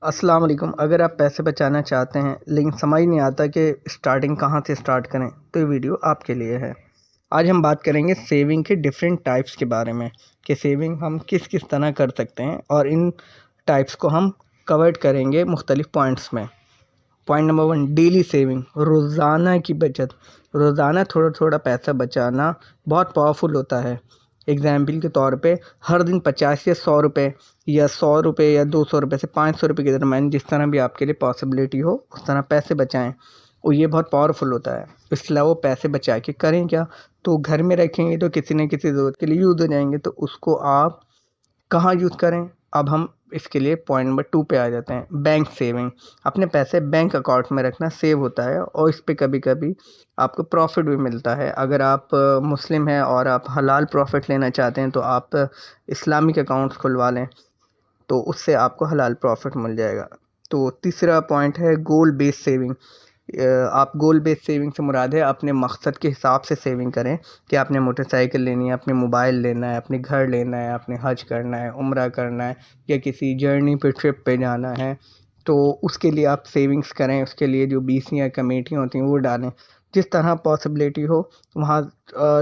अस्सलाम वालेकुम। अगर आप पैसे बचाना चाहते हैं लेकिन समझ नहीं आता कि स्टार्टिंग कहाँ से स्टार्ट करें तो ये वीडियो आपके लिए है। आज हम बात करेंगे सेविंग के डिफरेंट टाइप्स के बारे में कि सेविंग हम किस किस तरह कर सकते हैं और इन टाइप्स को हम कवर करेंगे मुख्तलिफ पॉइंट्स में। पॉइंट नंबर 1, डेली सेविंग, रोज़ाना की बचत। रोज़ाना थोड़ा थोड़ा पैसा बचाना बहुत पावरफुल होता है। एग्ज़ाम्पल के तौर पे हर दिन 50 या 100 रुपये या 100 रुपये या 200 रुपये से 500 रुपये के दरम्यान जिस तरह भी आपके लिए पॉसिबिलिटी हो उस तरह पैसे बचाएं और ये बहुत पावरफुल होता है। इसके अलावा वो पैसे बचा के करें क्या, तो घर में रखेंगे तो किसी न किसी ज़रूरत के लिए यूज़ हो जाएंगे, तो उसको आप कहाँ यूज़ करें। अब हम इसके लिए पॉइंट नंबर 2 पे आ जाते हैं, बैंक सेविंग। अपने पैसे बैंक अकाउंट में रखना सेव होता है और इस पे कभी कभी आपको प्रॉफिट भी मिलता है। अगर आप मुस्लिम हैं और आप हलाल प्रॉफिट लेना चाहते हैं तो आप इस्लामिक अकाउंट्स खुलवा लें, तो उससे आपको हलाल प्रॉफिट मिल जाएगा। तो तीसरा पॉइंट है गोल बेस्ड सेविंग। आप गोल बेस्ड सेविंग से मुराद है अपने मकसद के हिसाब से सेविंग करें कि आपने मोटरसाइकिल लेनी है, अपने मोबाइल लेना है, अपने घर लेना है, अपने हज करना है, उम्रा करना है या किसी जर्नी पे ट्रिप पे जाना है, तो उसके लिए आप सेविंग्स करें। उसके लिए जो बीसियाँ कमेटियाँ होती हैं वो डालें। जिस तरह पॉसिबिलिटी हो वहाँ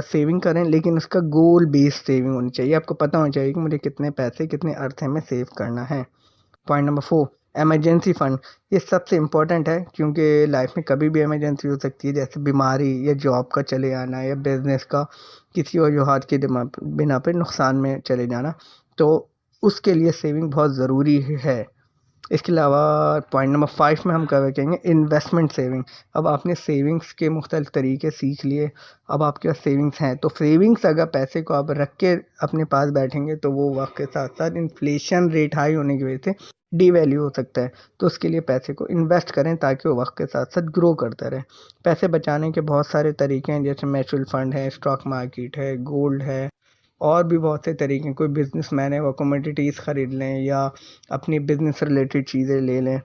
सेविंग करें, लेकिन उसका गोल बेस्ड सेविंग होनी चाहिए। आपको पता होना चाहिए कि मुझे कितने पैसे कितने अरसे में सेव करना है। Point number 4, emergency fund. ये सबसे इम्पोर्टेंट है क्योंकि लाइफ में कभी भी इमरजेंसी हो सकती है, जैसे बीमारी या जॉब का चले आना या बिज़नेस का किसी वजूहात के बिना पे नुकसान में चले जाना, तो उसके लिए सेविंग बहुत ज़रूरी है। इसके अलावा पॉइंट नंबर 5 में हम कवर करेंगे इन्वेस्टमेंट सेविंग। अब आपने सेविंग्स के मुख्तलिफ तरीके सीख लिए, अब आपके पास सेविंग्स हैं, तो सेविंग्स अगर पैसे को आप रख के अपने पास बैठेंगे तो वो वक्त के साथ साथ इन्फ्लेशन रेट हाई होने की वजह से डीवैल्यू हो सकता है। तो उसके लिए पैसे को इन्वेस्ट करें ताकि वो वक्त के साथ साथ ग्रो करता रहे। पैसे बचाने के बहुत सारे तरीके हैं, जैसे म्यूचुअल फंड है, स्टॉक मार्केट है, गोल्ड है, और भी बहुत से तरीके हैं। कोई बिजनेसमैन है वो कमोडिटीज़ ख़रीद लें या अपनी बिजनेस से रिलेटेड चीज़ें ले लें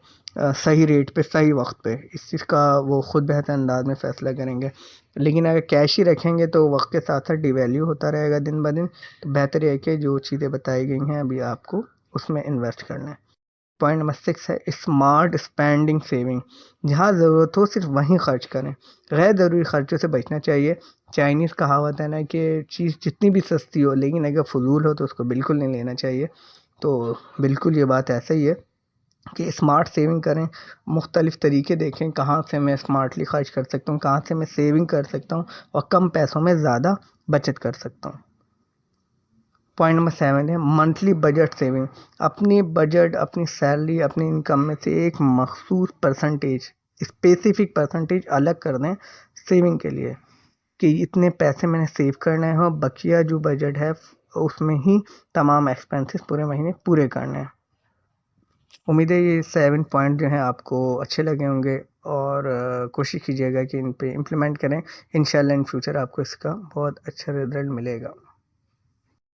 सही रेट पे सही वक्त पे। इस चीज़ का वो ख़ुद बेहतर अंदाज में फ़ैसला करेंगे। लेकिन अगर कैश ही रखेंगे तो वक्त के साथ साथ डिवैल्यू होता रहेगा दिन ब दिन। तो बेहतर है कि जो चीज़ें बताई गई हैं अभी आपको उसमें इन्वेस्ट कर लें। पॉइंट नंबर 6 है स्मार्ट स्पेंडिंग सेविंग। जहाँ ज़रूरत हो सिर्फ वहीं खर्च करें, गैर ज़रूरी खर्चों से बचना चाहिए। चाइनीज़ कहावत है ना कि चीज़ जितनी भी सस्ती हो लेकिन अगर फ़ुज़ूल हो तो उसको बिल्कुल नहीं लेना चाहिए। तो बिल्कुल ये बात ऐसा ही है कि स्मार्ट सेविंग करें। मुख्तलिफ़ तरीके देखें कहाँ से मैं स्मार्टली खर्च कर सकता हूँ, कहाँ से मैं सेविंग कर सकता हूँ और कम पैसों में ज़्यादा बचत कर सकता हूँ। पॉइंट नंबर 7 है मंथली बजट सेविंग। अपनी बजट, अपनी सैलरी, अपनी इनकम में से एक मखसूस परसेंटेज, स्पेसिफिक परसेंटेज अलग कर दें सेविंग के लिए कि इतने पैसे मैंने सेव करने हैं और बकिया जो बजट है उसमें ही तमाम एक्सपेंसेस पूरे महीने पूरे करने हैं। उम्मीद है ये 7 पॉइंट जो हैं आपको अच्छे लगे होंगे और कोशिश कीजिएगा कि इन पे इम्प्लीमेंट करें। इंशाल्लाह इन फ्यूचर आपको इसका बहुत अच्छा रिजल्ट मिलेगा।